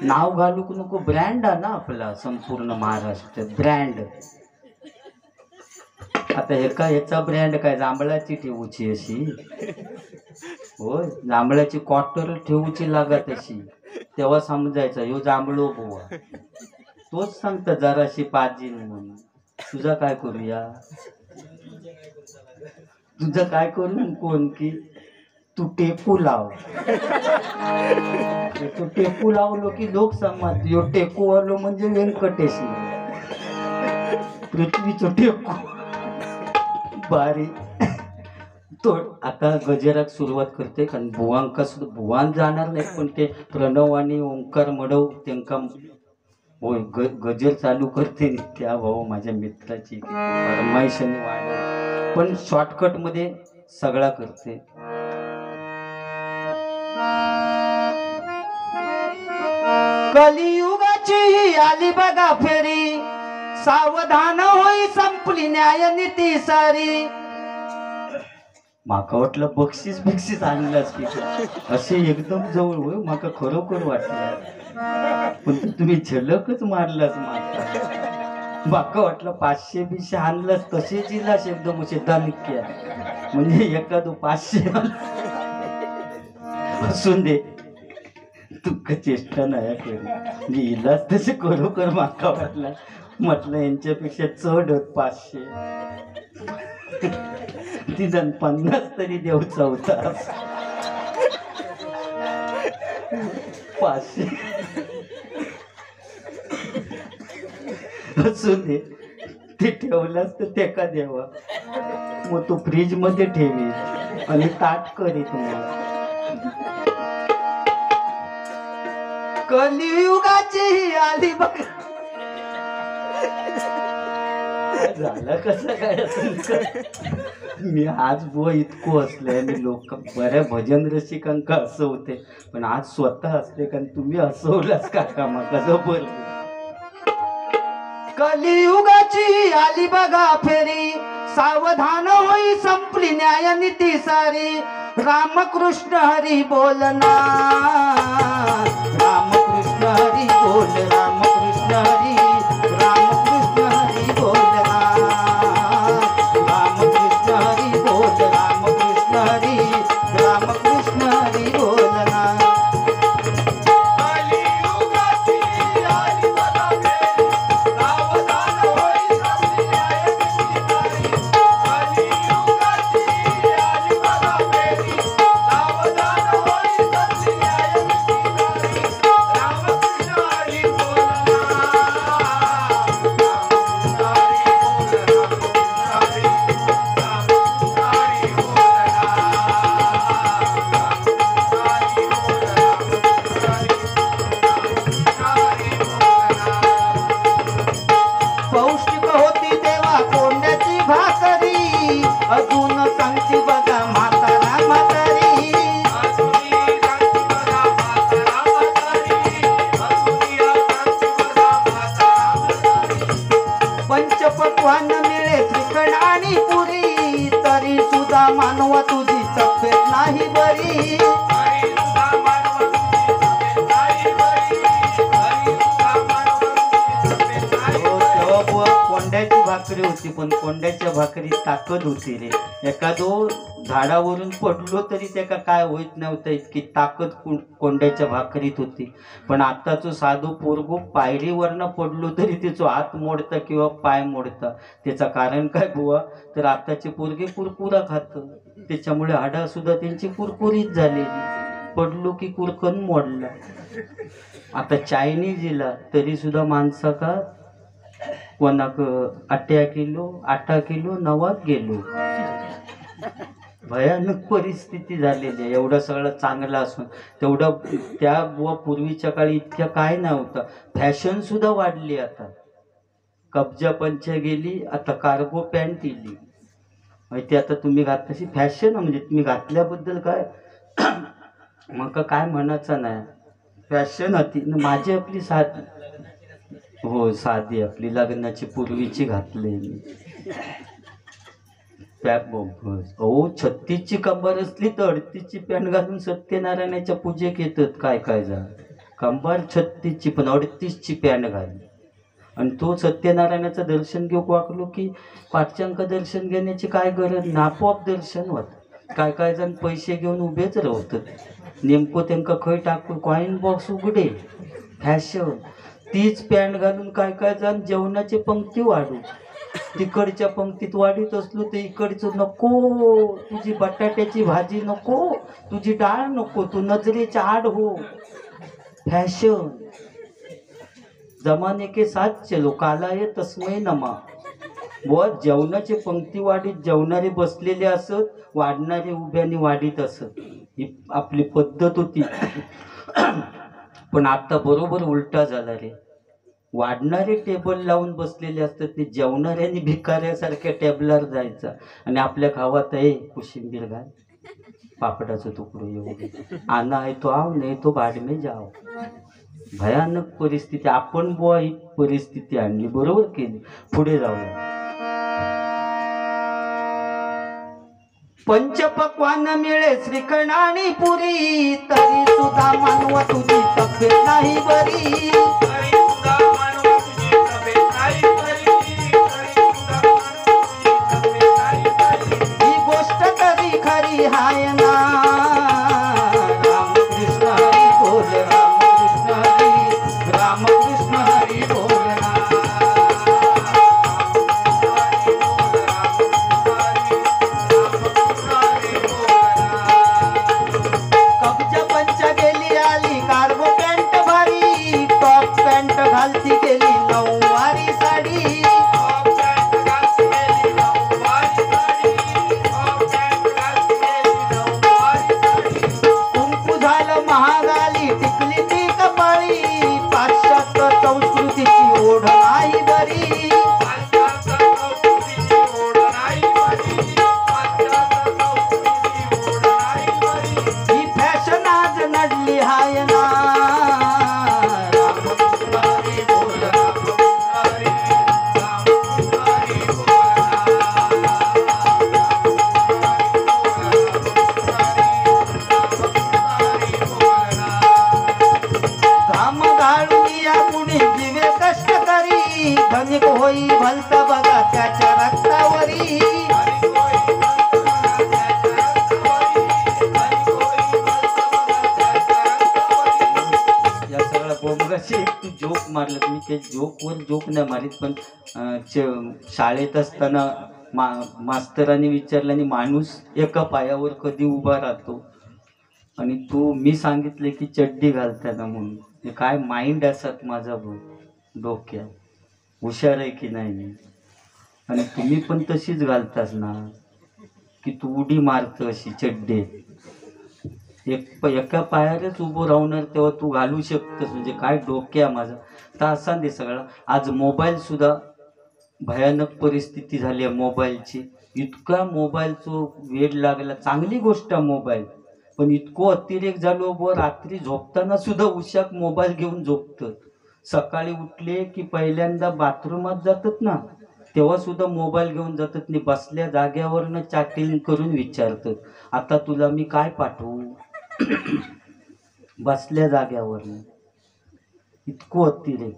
नाव घालूक नको. ब्रँड आहे ना आपला संपूर्ण महाराष्ट्र ब्रँड. आता ह्याचा ब्रँड काय जांभळाची ठेवूची अशी होय जांभळाची क्वार्टर ठेवूची लागत अशी तेव्हा समजायचं ह्यो जांभळो बुवा तोच सांगता जराशी पाजील म्हणून तुझा काय करूया तुझं काय करून कोण की तू टेकू लाव तू टेकू लावलो की लोक समज यो टेकू आलो म्हणजे व्यंकटेश पृथ्वीचं टेकू बारी तो आता गजराक सुरुवात करते कारण बुवांका सुद्धा बुवान जाणार नाही पण ते प्रणव आणि ओंकार मडव त्यांका होय गजर चालू करते त्या भाऊ माझ्या मित्राची फरमाईशाने वाढ पण शॉर्टकट मध्ये सगळा करते कलियुगाची ही आली बघा फेरी सावधान होई संपली न्याय नीती सारी माका वाटलं बक्षीस आणलास की असे एकदम जवळ होय माका खरोखर वाटलं पण तुम्ही झलकच मारलास माका वाटलं 500 आणलास तसेच इलास एकदम असे दणक्या म्हणजे एखादं 500 असून दे तुका चेष्टा नाही करू म्हणजे इलाज तसे खरोखर माका वाटला म्हटलं यांच्यापेक्षा चढ होत 500 निदान 50 तरी देऊचा होता 500 असू दे ते ठेवलास तर ते का द्यावा मग तो फ्रीज मध्ये ठेवी आणि ताट करी तुम्हाला कलियुगाची आली बघ झालं कसं काय मी आज बुवा इतकं असलंय आणि लोक बऱ्या भजन रसिकांका हसवते पण आज स्वतः असते कारण तुम्ही हसवलाच काका मग कसं बोल कलियुगाची आली बघा फेरी सावधान होई संपली न्याय नीती सारी रामकृष्ण हरी बोलना रामकृष्ण हरी बोल रामकृष्ण हरी रामकृष्ण हरी बोलना रामकृष्ण हरी बोल रामकृष्ण हरी रामकृष्ण हरी बोलना पौष्टिक होती तेव्हा कोंड्याची भाकरी अजून सांगती बघा म्हातारा म्हातारी पंचपक्वान मिळे श्रीखंड आणि पुरी तरी सुद्धा मानवा तुझी तब्येत नाही बरी कोंड्याची भाकरी होती पण कोंड्याच्या भाकरीत ताकद होती रे एखादो झाडावरून पडलो तरी त्याका काय होत नव्हतं इतकी ताकद कोंड्याच्या भाकरीत होती पण आताचं साधू पोरगो पायरीवरनं पडलो तरी त्याचं हात मोडतं किंवा पाय मोडतं त्याचं कारण काय बुवा तर आताचे पोरगे कुरकुरा खातं त्याच्यामुळे हाडा सुद्धा त्यांची कुरकुरीत झालेली पडलो की कुरकन मोडला आता चायनीज इला तरी सुद्धा माणसा का कोणाक 8 किलो 8 किलो 9 गेलो भयानक परिस्थिती झालेली आहे एवढं सगळं चांगलं असून तेवढं त्या बुवा पूर्वीच्या काळी इतक्या काय नव्हतं फॅशन सुद्धा वाढली आता कब्जा पंच गेली आता कार्गो पॅन्ट इली माहिती आता तुम्ही घात तशी फॅशन म्हणजे तुम्ही घातल्याबद्दल काय मग काय म्हणायचं नाही फॅशन होती माझी आपली साधी हो साधी आपली लग्नाची पूर्वीची घातली मी पॅक बॉम्बस अहो 36ची कंबर असली तर 38ची पॅन्ट घालून सत्यनारायणाच्या पूजेक येतात काय काय जा कंबर 36ची पण 38ची पॅन्ट घालली आणि तो सत्यनारायणाचं दर्शन घेऊ वाकलो की पाठच्यांका दर्शन घेण्याची काय गरज ना, आपोआप दर्शन होत. काय काय जण पैसे घेऊन उभेच राहतात, नेमकं त्यांना खय टाकू कॉईन बॉक्स उघडे फॅशन. तीच पॅन्ट घालून काय काय जण जेवणाची पंक्ती वाढू, तिकडच्या पंक्तीत वाढीत असलो तर इकडचं नको, तुझी बटाट्याची भाजी नको, तुझी डाळ नको, तू नजरेच्या आड हो. फॅशन. जमाने के साथ चलो, कालाय तस्मै नमा. व जेवणाचे पंक्ती वाढीत जेवणारे बसलेले असत, वाढणारे उभ्याने वाढीत असत. ही आपली पद्धत होती. पण आता बरोबर उलटा झाला रे. वाढणारे टेबल लावून बसलेले असतात, ते जेवणाऱ्यांनी भिकाऱ्यासारख्या टेबलावर जायचा आणि आपल्या गावात आहे कोशिंबीर घाल, पापडाचं तुकडं एवढं आना आहे तो आव नाही तो भाड में जाव. भयानक परिस्थिती. आपण बुवा ही परिस्थिती आणली, बरोबर केली. पुढे जाऊया. पंचपक्वान मिळे श्रीखंड आणि पुरी, तरी सुद्धा मानवा तुझी तब्येत नाही बरी. तरी सुद्धा मानवा तुझी तब्येत नाही बरी. तरी सुद्धा मानवा तुझी तब्येत नाही बरी. ही गोष्ट तरी खरी हाय ना. रामकृष्ण हरी बोल, रामकृष्ण हरी, रामकृष्ण हरी बोल ना. कब्ज पंच गेली आली कार्गो पॅन्ट भारी, टॉप पॅन्ट घालती गेली नऊवारी साडी. कुंकू झालं महागाली टिकली ती कपाळी, पाश्चात्य संस्कृतीची ओढ नाही बरी. ही फॅशन आज नडली हाय ना. रामकृष्ण हरी बोल, घाम गाळून या कुणी जीवे कष्ट करी, धनिक होई भलता बघा त्याच्या रक्तावरी. या सगळ्या बोमगाशी एक तू जोक मारलं. मी ते जोकवर जोक नाही मारीत, पण शाळेत असताना मास्तरांनी विचारलं आणि माणूस एका पायावर कधी उभा राहतो, आणि तू मी सांगितले की चड्डी घालताना म्हणून. हे काय माइंड असत माझा भाऊ डोक्यात, हुशार आहे की नाही मी. आणि तुम्ही पण तशीच घालतास ना, की तू उडी मारत अशी चड्डे एका पायावरच उभं राहणार तेव्हा तू घालू शकतस. म्हणजे काय डोक्या माझा. तर असा दे सगळा. आज मोबाईल सुद्धा भयानक परिस्थिती झाली आहे मोबाईलची. इतका मोबाईलचं वेड लागला. चांगली गोष्ट आहे मोबाईल, पण इतको अतिरेक झालो व रात्री झोपताना सुद्धा उशाक मोबाईल घेऊन झोपतात. सकाळी उठले की पहिल्यांदा बाथरूमात जातात ना, तेव्हा सुद्धा मोबाईल घेऊन जातात. नाही बसल्या जाग्यावरनं चॅटिंग करून विचारतात, आता तुला मी काय पाठवू. बसल्या जाग्यावरनं. इतको अतिरेक.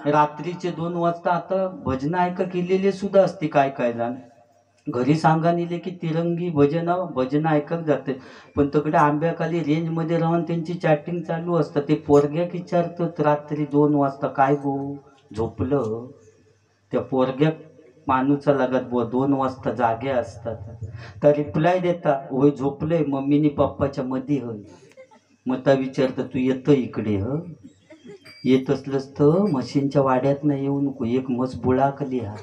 रात्रीचे 2 वाजता आता भजन ऐका केलेले सुद्धा असते काय काय जण. घरी सांगा नेले की तिरंगी भजन ऐकत जाते, पण तिकडे आंब्याखाली रेंजमध्ये राहून त्यांची चॅटिंग चालू असतं. ते पोरग्याक विचारतात रात्री 2 वाजता, काय गो झोपलं. त्या पोरग्या माणूचा लागत बुवा 2 वाजता जागे असतात. तर रिप्लाय देता, होय झोपलंय मम्मीनी पप्पाच्या मध्ये होय. मग त्या विचारतं तू येतं इकडे. येत असलंच तर म्हशींच्या वाड्यात नाही येऊ नको, एक मस बुळाकली हा,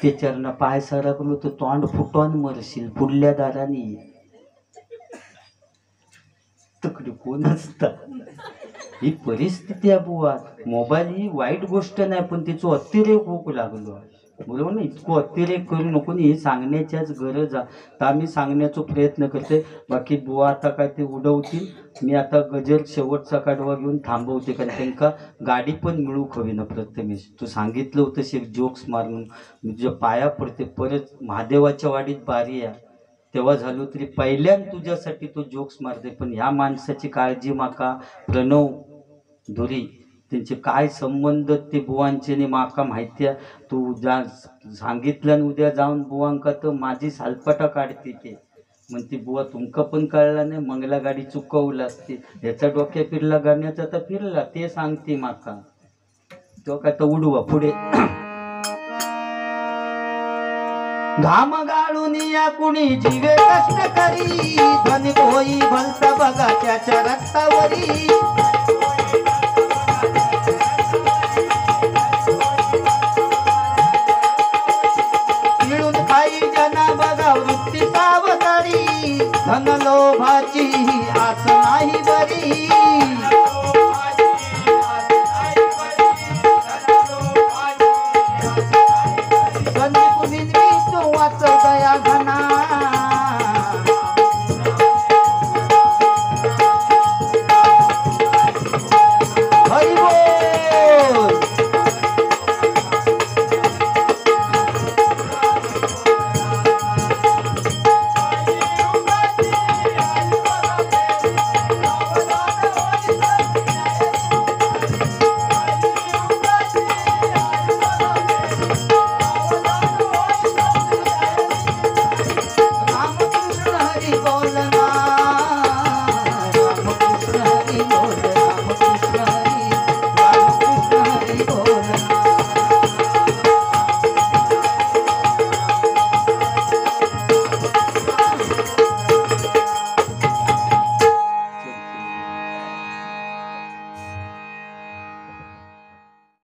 त्याच्यावरनं पाय सरकलो तर तोंड फुटून मरशील, पुढल्या दाराने तकडे कोण असतात. ही परिस्थिती आहे बुवा. मोबाईल ही वाईट गोष्ट नाही, पण तिचं अतिरेक होऊ लागलो बरोबर ना. इतकं अतिरेक करू नको. हे सांगण्याच्याच गरज आहे, तर आम्ही सांगण्याचा प्रयत्न करते. बाकी बुवा आता काय ते उडवतील. मी आता गजर शेवटचा काढवा घेऊन थांबवते, कारण त्यांना गाडी पण मिळू हवी ना. प्रथमेश तू सांगितलं होतं शेक जोक्स मारून, तुझ्या पाया पडते. परत महादेवाच्या वाडीत बारी आहे तेव्हा झालो तरी पहिल्यान तुझ्यासाठी तो जोक्स मारते. पण ह्या माणसाची काळजी माका प्रणव धुरी त्यांचे काय संबंध ते बुवांचे नी माका माहिती आहे. तू जा सांगितलं आणि उद्या जाऊन बुवांका तर माझी सालपटा काढते ते म्हणते बुवा तुमका पण कळला नाही मंगला गाडी चुकवला असते ह्याचा डोक्या फिरला गाण्याचा तर फिरला ते सांगते माका तो काय तर उडवा पुढे घाम गाळून या कुणी जीवे कष्ट करी धन होई भलता बघा त्याच्या रक्तावरी